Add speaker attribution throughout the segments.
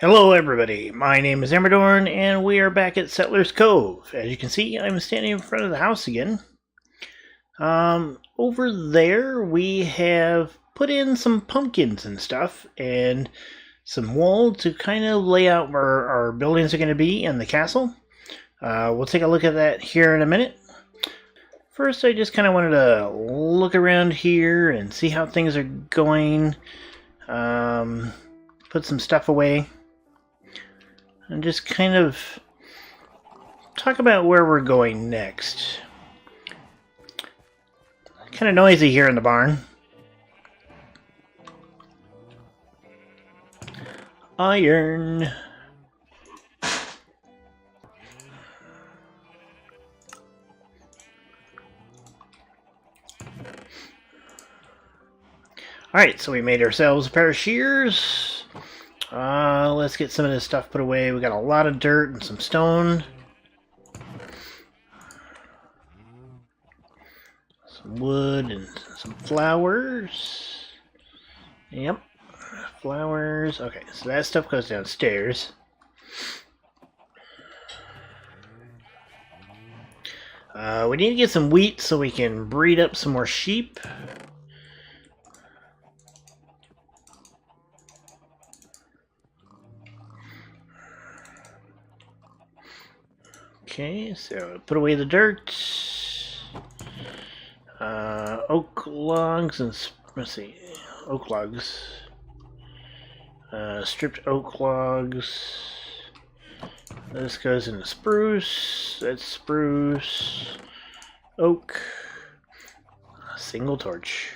Speaker 1: Hello everybody, my name is Amradorn and we are back at Settlers Cove. As you can see, I'm standing in front of the house again. Over there we have put in some pumpkins and stuff and some wool to kind of lay out where our buildings are going to be in the castle. We'll take a look at that here in a minute. First, I just kind of wanted to look around here and see how things are going. Put some stuff away. And just kind of talk about where we're going next. Kind of noisy here in the barn. Iron. Alright, so we made ourselves a pair of shears. Let's get some of this stuff put away. We got a lot of dirt and some stone. Some wood and some flowers. Yep. Flowers. Okay, so that stuff goes downstairs. We need to get some wheat so we can breed up some more sheep. Okay, so put away the dirt. Oak logs and let's see, oak logs. Stripped oak logs. This goes into spruce. That's spruce. Oak. Single torch.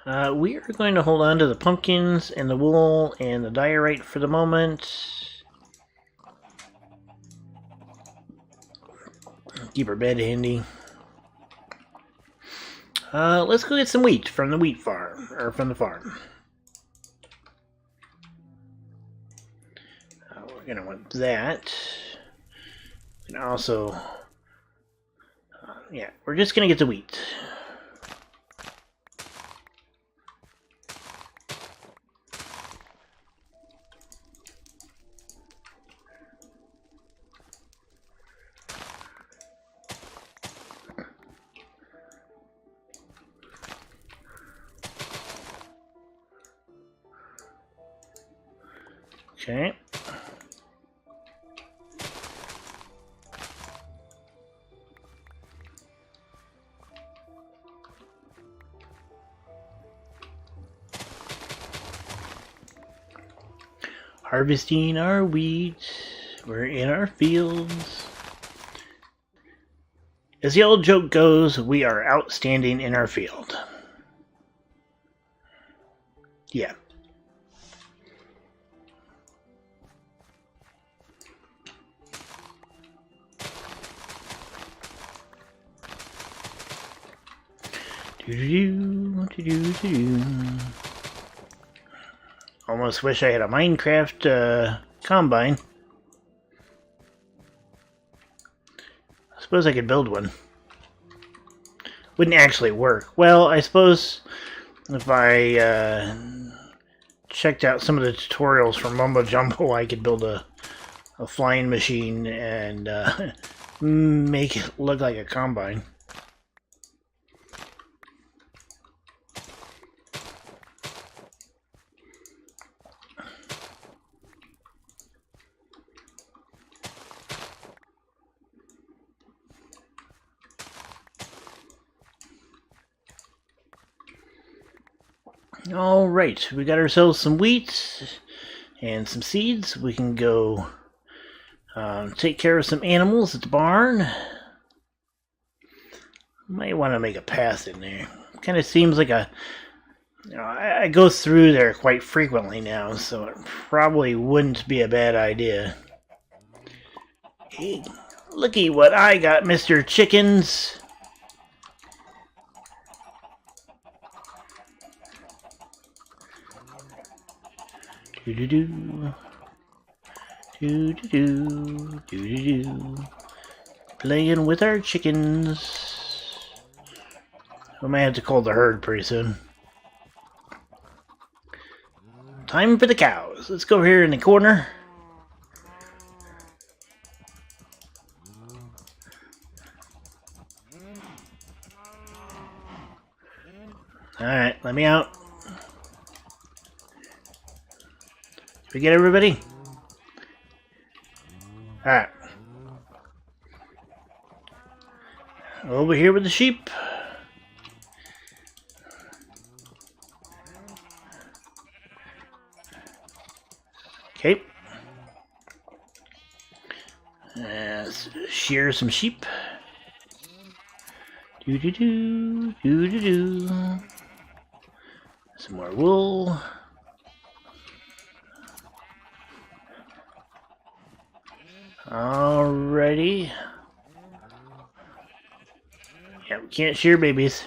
Speaker 1: We are going to hold on to the pumpkins and the wool and the diorite for the moment. Keep our bed handy. Let's go get some wheat from the wheat farm, or from the farm. We're gonna want that. And also, yeah, we're just gonna get the wheat. Okay. Harvesting our wheat. We're in our fields. As the old joke goes, we are outstanding in our field. Yeah. Almost wish I had a Minecraft combine. I suppose I could build one. Wouldn't actually work. Well, I suppose if I checked out some of the tutorials from Mumbo Jumbo, I could build a flying machine and make it look like a combine. Alright, we got ourselves some wheat and some seeds. We can go take care of some animals at the barn. Might want to make a path in there. Kind of seems like a... I go through there quite frequently now, so it probably wouldn't be a bad idea. Hey, looky what I got, Mr. Chickens! Do-do-do. Do-do-do. Do-do-do. Playing with our chickens. We might have to call the herd pretty soon. Time for the cows. Let's go over here in the corner. Alright, let me out. Did we get everybody? Alright. Over here with the sheep. Okay. Let's shear some sheep. Do-do-do, do-do-do. Some more wool. Alrighty. Yeah, we can't shear babies.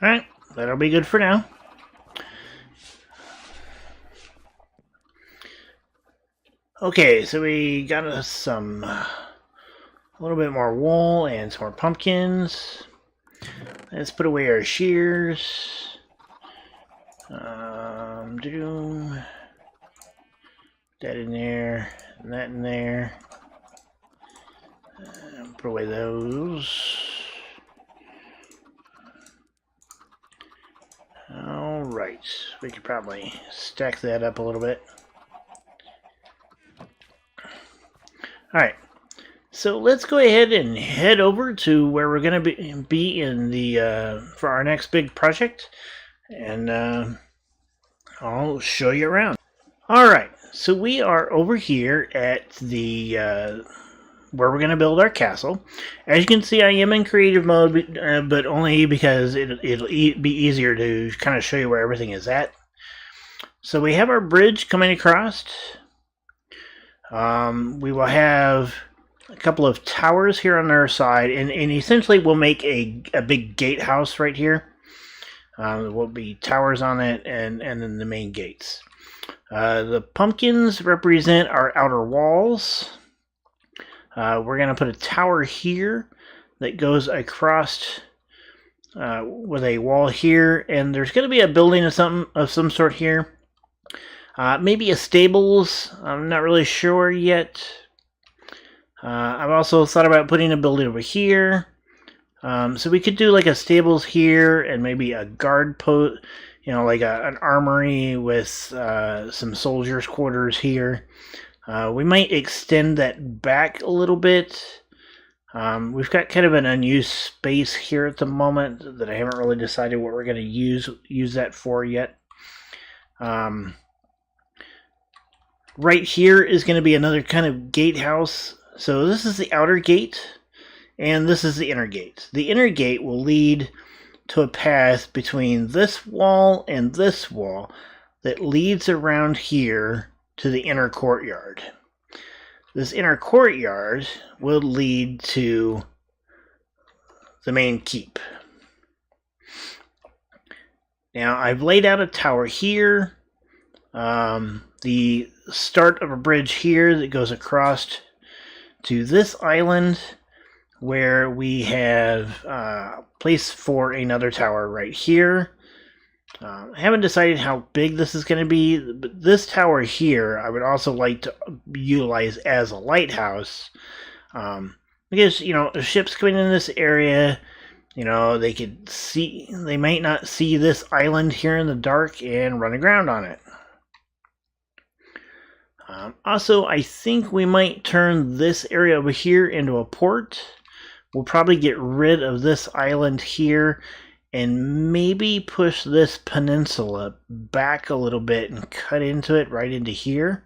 Speaker 1: Alright, that'll be good for now. Okay, so we got us some a little bit more wool and some more pumpkins. Let's put away our shears. That in there, and that in there. Put away those. Alright, we could probably stack that up a little bit. Alright, so let's go ahead and head over to where we're going to be in the for our next big project, and I'll show you around. Alright, so we are over here at the where we're going to build our castle. As you can see, I am in creative mode, but only because it'll be easier to kind of show you where everything is at. So we have our bridge coming across. We will have a couple of towers here on our side, and essentially we'll make a big gatehouse right here. There will be towers on it, and then the main gates. The pumpkins represent our outer walls. We're going to put a tower here that goes across with a wall here, and there's going to be a building of some sort here. Maybe a stables. I'm not really sure yet. I've also thought about putting a building over here. So we could do like a stables here and maybe a guard post, you know, like an armory with some soldiers' quarters here. We might extend that back a little bit. We've got kind of an unused space here at the moment that I haven't really decided what we're going to use that for yet. Right here is going to be another kind of gatehouse. So this is the outer gate, and this is the inner gate. The inner gate will lead to a path between this wall and this wall that leads around here to the inner courtyard. This inner courtyard will lead to the main keep. Now I've laid out a tower here. The start of a bridge here that goes across to this island where we have a place for another tower right here. I haven't decided how big this is going to be, but this tower here I would also like to utilize as a lighthouse, because, you know, if ships coming in this area, you know, they might not see this island here in the dark and run aground on it. Also, I think we might turn this area over here into a port. We'll probably get rid of this island here and maybe push this peninsula back a little bit and cut into it right into here.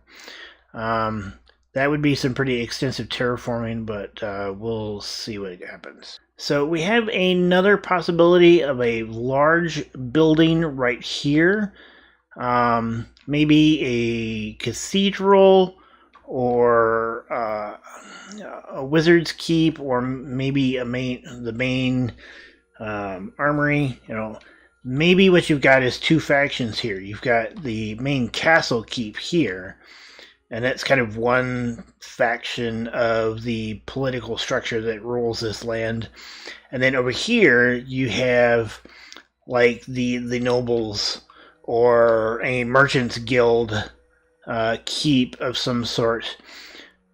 Speaker 1: That would be some pretty extensive terraforming, but we'll see what happens. So we have another possibility of a large building right here. Maybe a cathedral or a wizard's keep, or maybe the main armory. You know, maybe what you've got is two factions here. You've got the main castle keep here, And that's kind of one faction of the political structure that rules this land. And then over here, you have like the nobles or a merchant's guild keep of some sort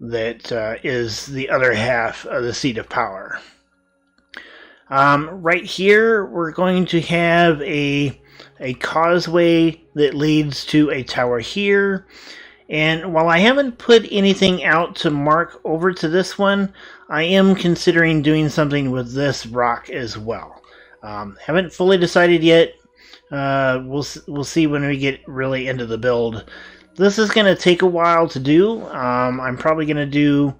Speaker 1: that is the other half of the seat of power. Right here, we're going to have a causeway that leads to a tower here. And while I haven't put anything out to mark over to this one, I am considering doing something with this rock as well. Haven't fully decided yet. We'll see when we get really into the build. This is going to take a while to do. I'm probably going to do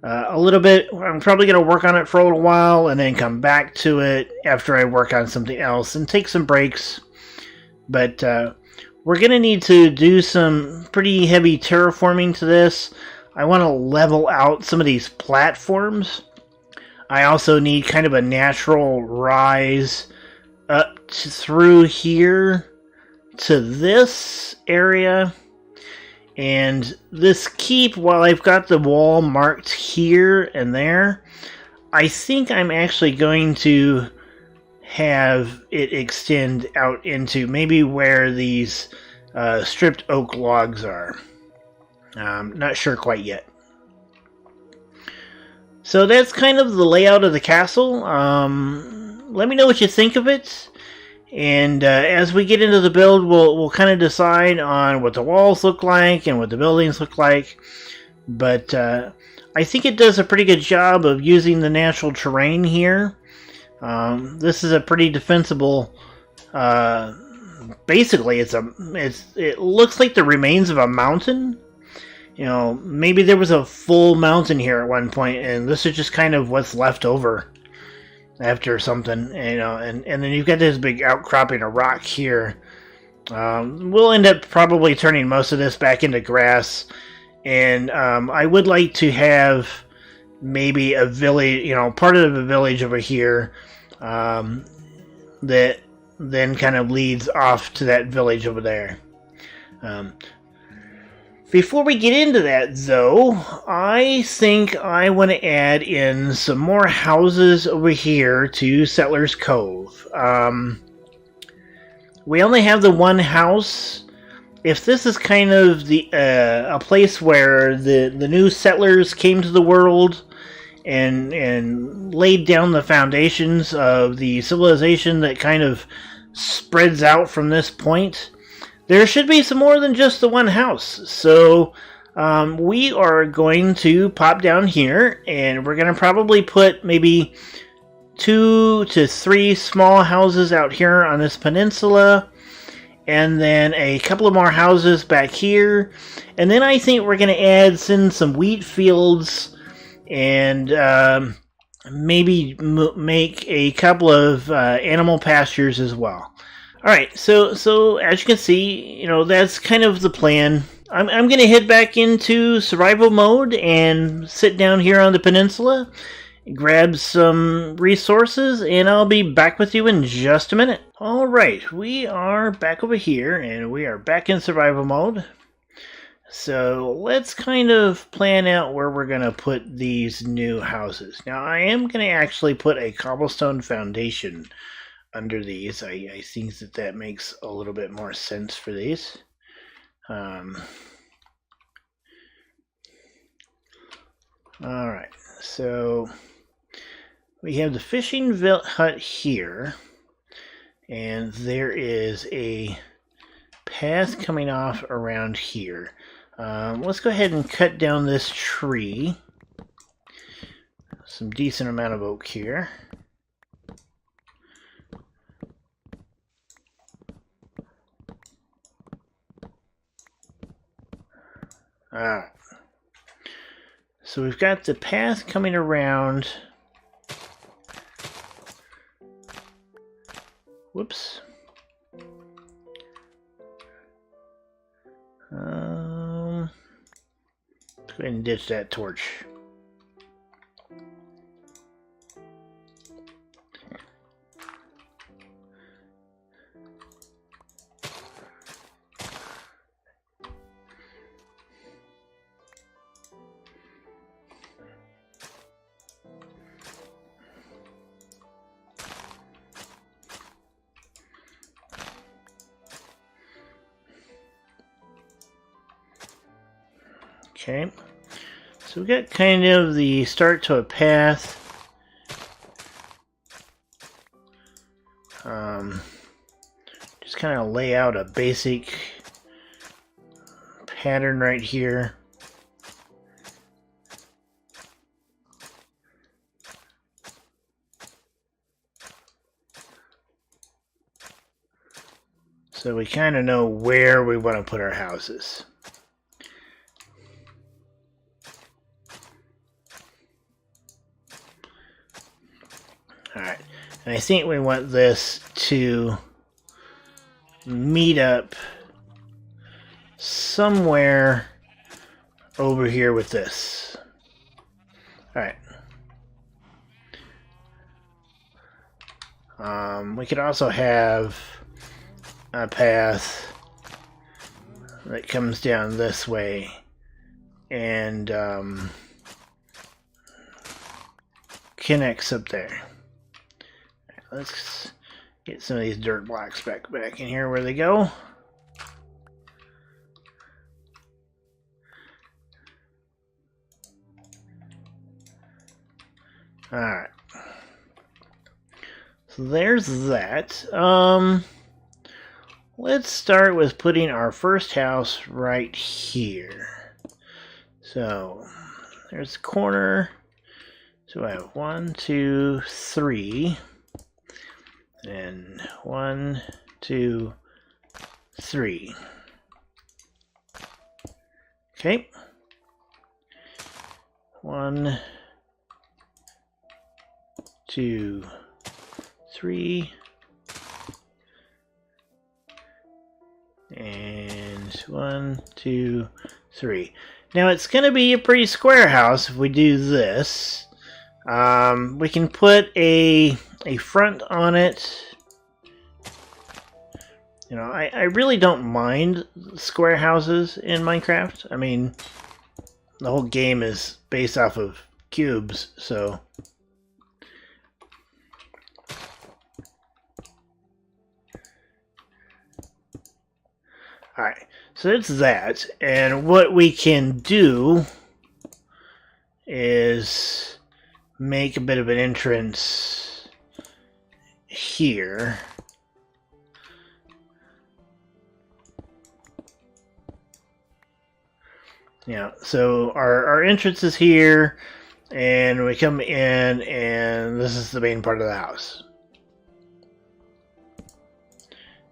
Speaker 1: a little bit. I'm probably going to work on it for a little while and then come back to it after I work on something else and take some breaks. But we're going to need to do some pretty heavy terraforming to this. I want to level out some of these platforms. I also need kind of a natural rise up through here to this area. And this keep, while I've got the wall marked here and there, I think I'm actually going to have it extend out into maybe where these stripped oak logs are. Not sure quite yet. So that's kind of the layout of the castle. Let me know what you think of it. And as we get into the build, we'll kind of decide on what the walls look like and what the buildings look like. But I think it does a pretty good job of using the natural terrain here. This is a pretty defensible. Basically, it looks like the remains of a mountain. You know, maybe there was a full mountain here at one point, and this is just kind of what's left over after something. You know, and then you've got this big outcropping of rock here. We'll end up probably turning most of this back into grass, and I would like to have maybe a village, you know, part of the village over here that then kind of leads off to that village over there. Before we get into that, though, I think I want to add in some more houses over here to Settlers Cove. We only have the one house. If this is kind of the a place where the new settlers came to the world and laid down the foundations of the civilization that kind of spreads out from this point, there should be some more than just the one house. So we are going to pop down here, and we're going to probably put maybe 2 to 3 small houses out here on this peninsula, and then a couple of more houses back here. And then I think we're going to add in some wheat fields and maybe make a couple of animal pastures as well. All right, so as you can see, you know, that's kind of the plan. I'm going to head back into survival mode and sit down here on the peninsula, grab some resources, and I'll be back with you in just a minute. All right, we are back over here, and we are back in survival mode. So let's kind of plan out where we're going to put these new houses. Now, I am going to actually put a cobblestone foundation under these. I think that makes a little bit more sense for these. Alright, so we have the fishing hut here, and there is a path coming off around here. Let's go ahead and cut down this tree. Some decent amount of oak here. Alright. So we've got the path coming around. Whoops. Let's go ahead and ditch that torch. Okay. So we got kind of the start to a path. Just kind of lay out a basic pattern right here. So we kind of know where we want to put our houses. Alright, and I think we want this to meet up somewhere over here with this. Alright. We could also have a path that comes down this way and connects up there. Let's get some of these dirt blocks back in here where they go. Alright. So there's that. Let's start with putting our first house right here. So there's the corner. So I have 1, 2, 3. And 1, 2, 3. Okay. 1, 2, 3. And 1, 2, 3. Now it's going to be a pretty square house if we do this. We can put a front on it. You know, I really don't mind square houses in Minecraft. I mean, the whole game is based off of cubes, so... Alright, so it's that, and what we can do is make a bit of an entrance here. Yeah, so our entrance is here, and we come in, and this is the main part of the house.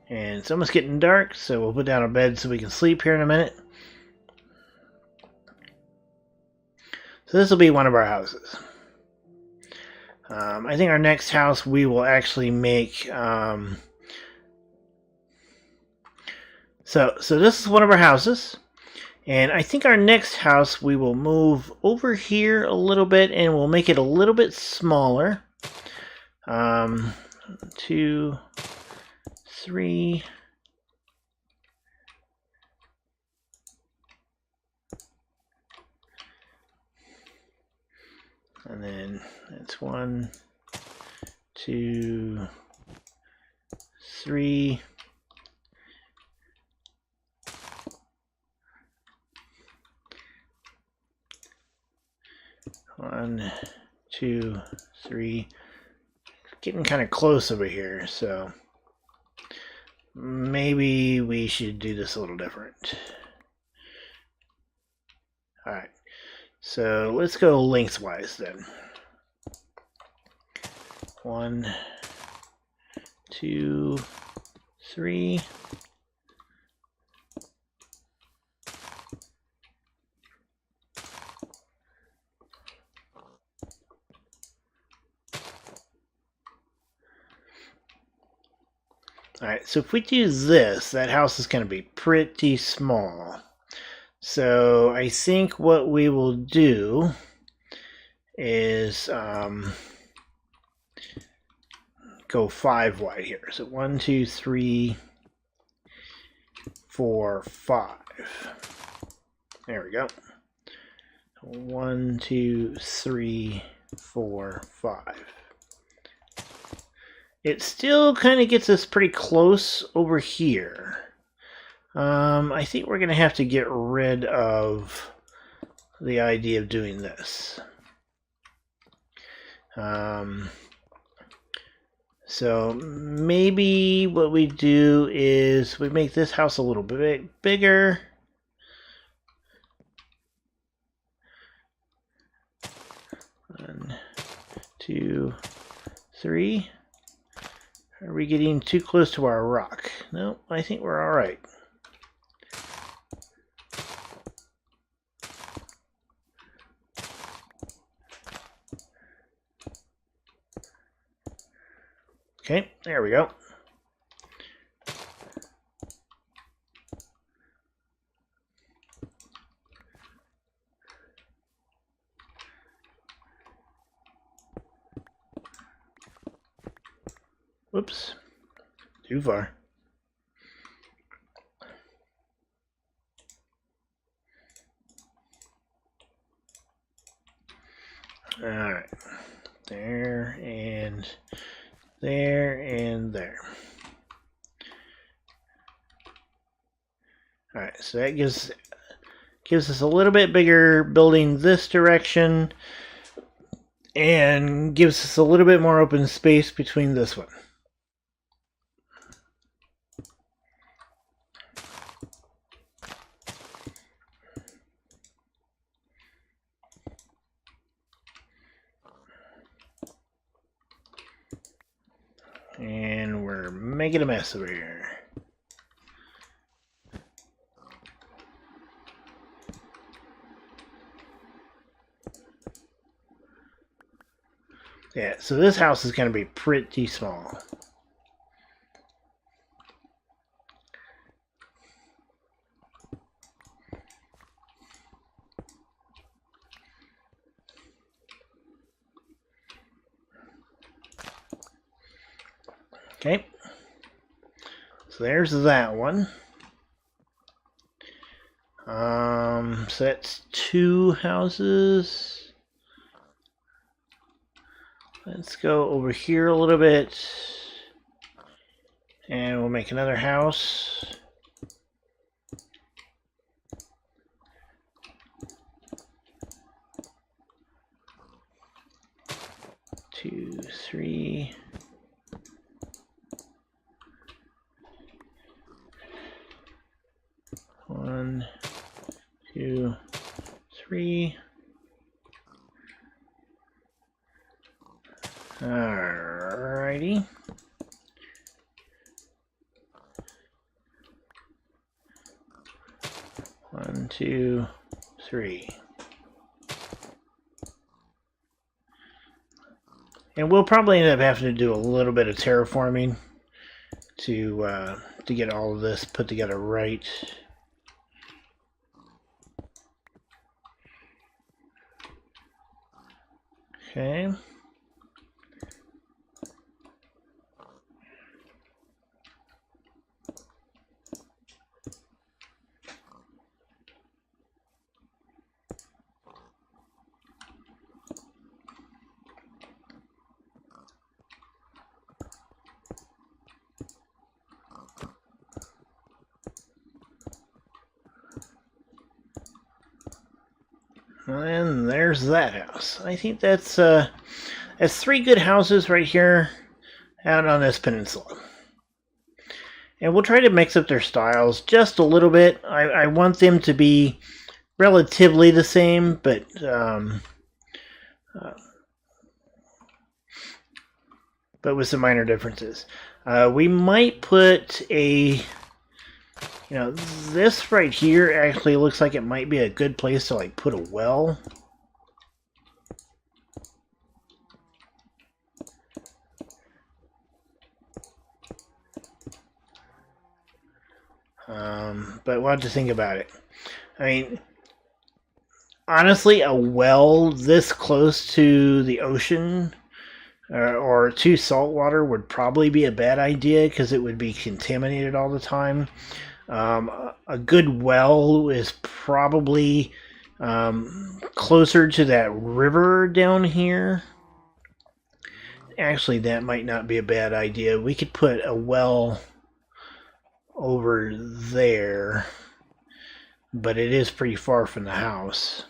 Speaker 1: And it's almost getting dark, so we'll put down a bed so we can sleep here in a minute. So this will be one of our houses. I think our next house we will actually make... So this is one of our houses. And I think our next house we will move over here a little bit and we'll make it a little bit smaller. 2, 3. And then that's 1, 2, 3. One, 2, 3. Getting kind of close over here, so maybe we should do this a little different. Alright, so let's go lengthwise then. 1, 2, 3. Alright, so if we do this, that house is going to be pretty small. So I think what we will do is go 5 wide here. So 1, 2, 3, 4, 5. There we go. 1, 2, 3, 4, 5. It still kind of gets us pretty close over here. I think we're going to have to get rid of the idea of doing this. So maybe what we do is we make this house a little bit bigger. One, two, three. Are we getting too close to our rock? No, I think we're all right. Okay, there we go. Whoops, too far. All right, there and there and there. All right, so that gives us a little bit bigger building this direction and gives us a little bit more open space between this one. And we're making a mess over here. Yeah, so this house is going to be pretty small. Okay, so there's that one. So that's 2 houses. Let's go over here a little bit, and we'll make another house. Two, three. One, two, three. Alrighty. One, two, three. And we'll probably end up having to do a little bit of terraforming to get all of this put together right. Okay. And there's that house. I think that's 3 good houses right here out on this peninsula. And we'll try to mix up their styles just a little bit. I want them to be relatively the same, but with some minor differences. We might put a... You know, this right here actually looks like it might be a good place to like put a well. But we'll have to think about it. I mean, honestly, a well this close to the ocean or to salt water would probably be a bad idea because it would be contaminated all the time. A good well is probably closer to that river down here. Actually, that might not be a bad idea. We could put a well over there, but it is pretty far from the house.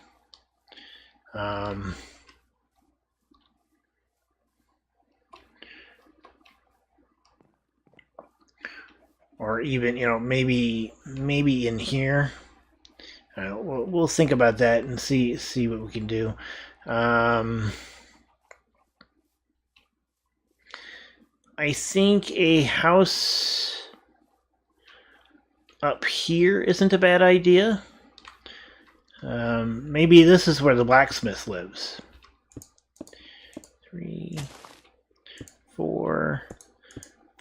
Speaker 1: Or even, maybe in here. We'll think about that and see what we can do. I think a house up here isn't a bad idea. Maybe this is where the blacksmith lives. 3, 4,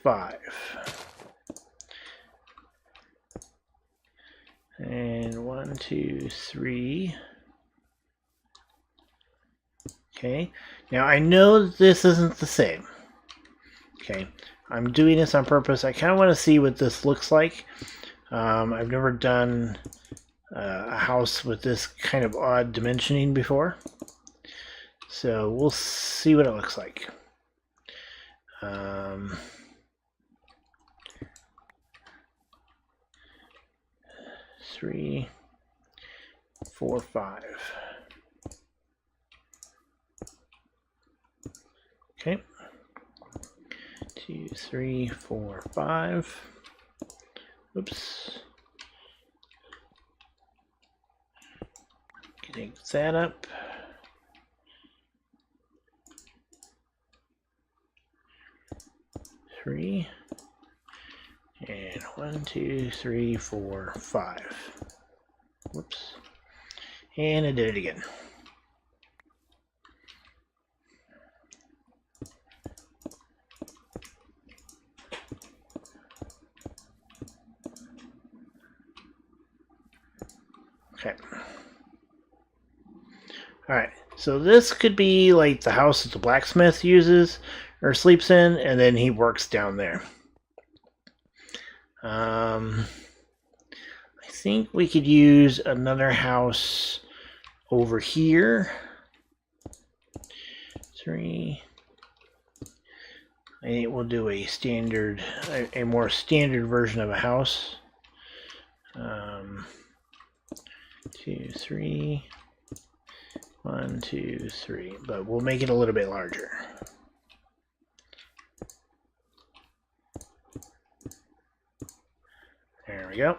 Speaker 1: 5. And 1, 2, 3. Okay. Now I know this isn't the same. Okay. I'm doing this on purpose. I kind of want to see what this looks like. I've never done a house with this kind of odd dimensioning before. So we'll see what it looks like. 3, 4, 5. Okay. 2, 3, 4, 5. Oops. Take that up. Three. And 1, 2, 3, 4, 5. Whoops. And I did it again. Okay. Alright, so this could be like the house that the blacksmith uses or sleeps in, and then he works down there. I think we could use another house over here. 3. I think we'll do a standard, a more standard version of a house. 2, 3. 1, 2, 3. But we'll make it a little bit larger. There we go.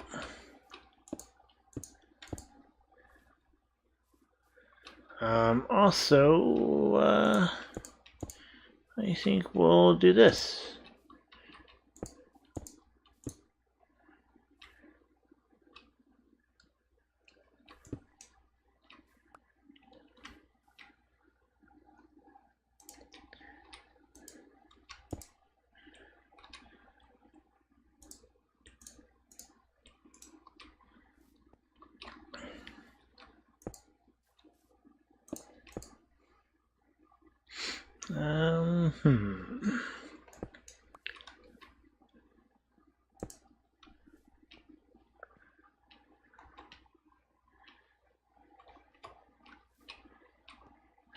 Speaker 1: Also, I think we'll do this.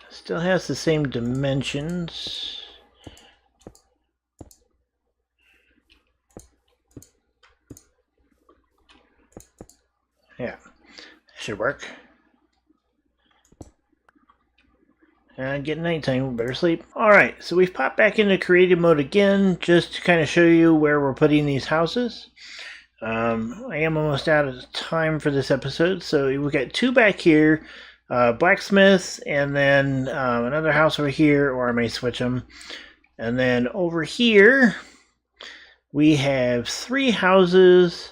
Speaker 1: Still has the same dimensions. Yeah, should work. Get nighttime, we better sleep. Alright, so we've popped back into creative mode again, just to kind of show you where we're putting these houses. I am almost out of time for this episode, so we've got 2 back here, blacksmith, and then another house over here, or I may switch them. And then over here, we have 3 houses,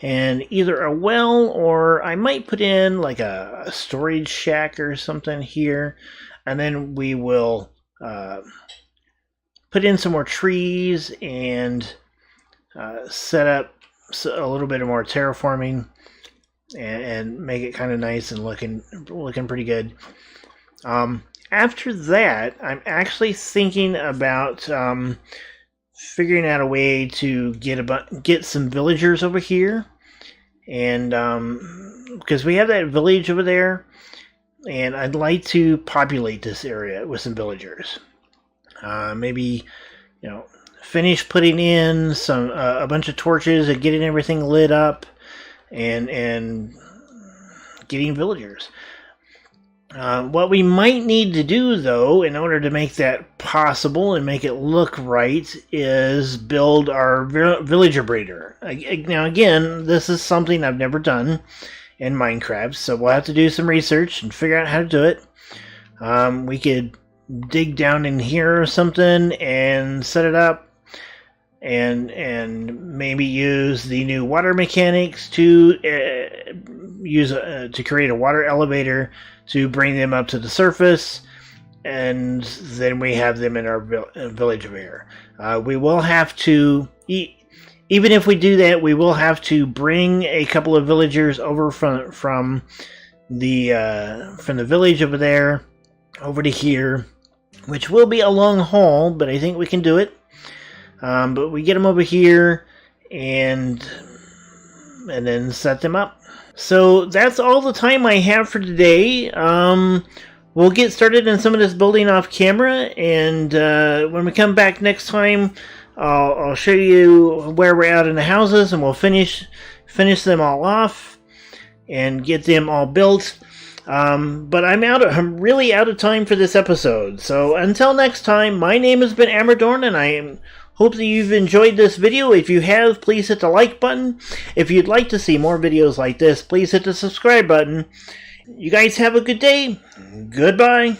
Speaker 1: and either a well, or I might put in like a storage shack or something here. And then we will put in some more trees and set up a little bit more terraforming and make it kind of nice and looking pretty good. After that, I'm actually thinking about figuring out a way to get some villagers over here, and because we have that village over there. And I'd like to populate this area with some villagers. Maybe, finish putting in some a bunch of torches and getting everything lit up, and getting villagers. What we might need to do, though, in order to make that possible and make it look right, is build our villager breeder. Now, again, this is something I've never done in Minecraft, so we'll have to do some research and figure out how to do it. We could dig down in here or something and set it up, and maybe use the new water mechanics to to create a water elevator to bring them up to the surface, and then we have them in our village of air. We will have to, even if we do that, we will have to bring a couple of villagers over from the village over there over to here, which will be a long haul, but I think we can do it. But we get them over here and then set them up. So that's all the time I have for today. We'll get started on some of this building off camera, and when we come back next time, I'll show you where we're at in the houses, and we'll finish them all off and get them all built. But I'm really out of time for this episode. So until next time, my name has been Amradorn, and I hope that you've enjoyed this video. If you have, please hit the like button. If you'd like to see more videos like this, please hit the subscribe button. You guys have a good day. Goodbye.